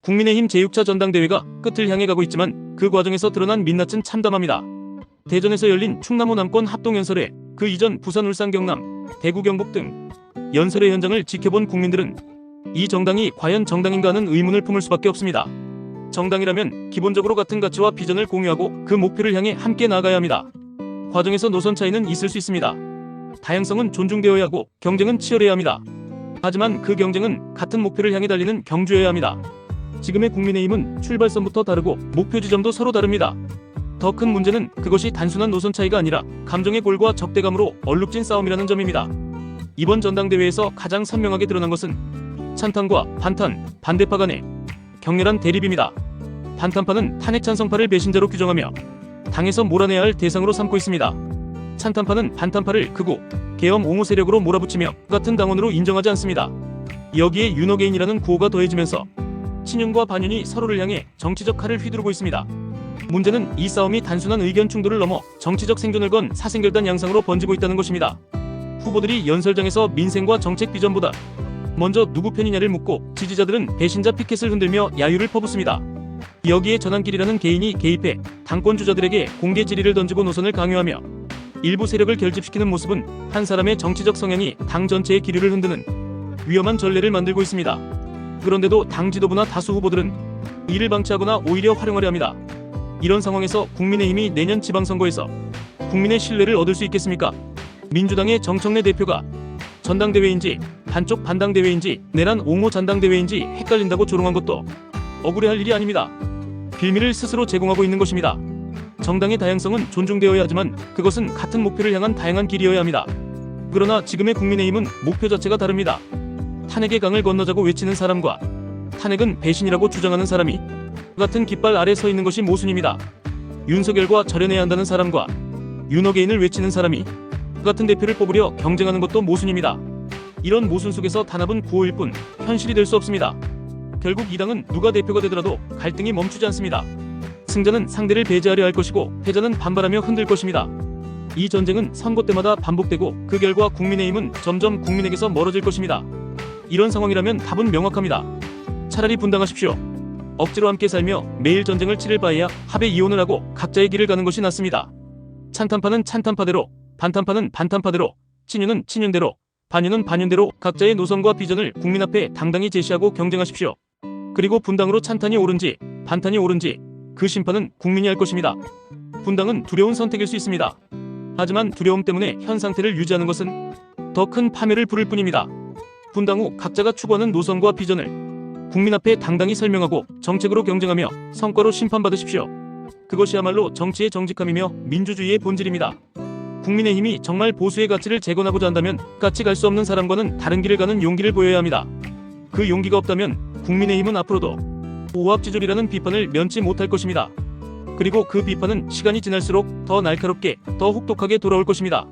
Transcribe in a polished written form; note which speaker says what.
Speaker 1: 국민의힘 제6차 전당대회가 끝을 향해 가고 있지만 그 과정에서 드러난 민낯은 참담합니다. 대전에서 열린 충남 호남권 합동연설회, 그 이전 부산, 울산, 경남, 대구, 경북 등 연설회 현장을 지켜본 국민들은 이 정당이 과연 정당인가 하는 의문을 품을 수밖에 없습니다. 정당이라면 기본적으로 같은 가치와 비전을 공유하고 그 목표를 향해 함께 나아가야 합니다. 과정에서 노선 차이는 있을 수 있습니다. 다양성은 존중되어야 하고 경쟁은 치열해야 합니다. 하지만 그 경쟁은 같은 목표를 향해 달리는 경주여야 합니다. 지금의 국민의힘은 출발선부터 다르고 목표 지점도 서로 다릅니다. 더 큰 문제는 그것이 단순한 노선 차이가 아니라 감정의 골과 적대감으로 얼룩진 싸움이라는 점입니다. 이번 전당대회에서 가장 선명하게 드러난 것은 찬탄과 반탄, 반대파 간의 격렬한 대립입니다. 반탄파는 탄핵 찬성파를 배신자로 규정하며 당에서 몰아내야 할 대상으로 삼고 있습니다. 찬탄파는 반탄파를 극우, 계엄 옹호 세력으로 몰아붙이며 같은 당원으로 인정하지 않습니다. 여기에 윤어게인이라는 구호가 더해지면서 친윤과 반윤이 서로를 향해 정치적 칼을 휘두르고 있습니다. 문제는 이 싸움이 단순한 의견 충돌을 넘어 정치적 생존을 건 사생결단 양상으로 번지고 있다는 것입니다. 후보들이 연설장에서 민생과 정책 비전보다 먼저 누구 편이냐를 묻고 지지자들은 배신자 피켓을 흔들며 야유를 퍼붓습니다. 여기에 전환길이라는 개인이 개입해 당권 주자들에게 공개 질의를 던지고 노선을 강요하며 일부 세력을 결집시키는 모습은 한 사람의 정치적 성향이 당 전체의 기류를 흔드는 위험한 전례를 만들고 있습니다. 그런데도 당 지도부나 다수 후보들은 이를 방치하거나 오히려 활용하려 합니다. 이런 상황에서 국민의힘이 내년 지방선거에서 국민의 신뢰를 얻을 수 있겠습니까? 민주당의 정청래 대표가 전당대회인지 반쪽 반당대회인지 내란 옹호 전당대회인지 헷갈린다고 조롱한 것도 억울해할 일이 아닙니다. 빌미를 스스로 제공하고 있는 것입니다. 정당의 다양성은 존중되어야 하지만 그것은 같은 목표를 향한 다양한 길이어야 합니다. 그러나 지금의 국민의힘은 목표 자체가 다릅니다. 탄핵의 강을 건너자고 외치는 사람과 탄핵은 배신이라고 주장하는 사람이 같은 깃발 아래 서 있는 것이 모순입니다. 윤석열과 절연해야 한다는 사람과 윤어게인을 외치는 사람이 같은 대표를 뽑으려 경쟁하는 것도 모순입니다. 이런 모순 속에서 단합은 구호일 뿐 현실이 될 수 없습니다. 결국 이 당은 누가 대표가 되더라도 갈등이 멈추지 않습니다. 승자는 상대를 배제하려 할 것이고 패자는 반발하며 흔들 것입니다. 이 전쟁은 선거 때마다 반복되고 그 결과 국민의힘은 점점 국민에게서 멀어질 것입니다. 이런 상황이라면 답은 명확합니다. 차라리 분당하십시오. 억지로 함께 살며 매일 전쟁을 치를 바에야 합의 이혼을 하고 각자의 길을 가는 것이 낫습니다. 찬탄파는 찬탄파대로, 반탄파는 반탄파대로, 친윤은 친윤대로, 반윤은 반윤대로 각자의 노선과 비전을 국민 앞에 당당히 제시하고 경쟁하십시오. 그리고 분당으로 찬탄이 옳은지 반탄이 옳은지 그 심판은 국민이 할 것입니다. 분당은 두려운 선택일 수 있습니다. 하지만 두려움 때문에 현 상태를 유지하는 것은 더 큰 파멸을 부를 뿐입니다. 분당 후 각자가 추구하는 노선과 비전을 국민 앞에 당당히 설명하고 정책으로 경쟁하며 성과로 심판받으십시오. 그것이야말로 정치의 정직함이며 민주주의의 본질입니다. 국민의힘이 정말 보수의 가치를 재건하고자 한다면 같이 갈 수 없는 사람과는 다른 길을 가는 용기를 보여야 합니다. 그 용기가 없다면 국민의힘은 앞으로도 오합지졸이라는 비판을 면치 못할 것입니다. 그리고 그 비판은 시간이 지날수록 더 날카롭게, 더 혹독하게 돌아올 것입니다.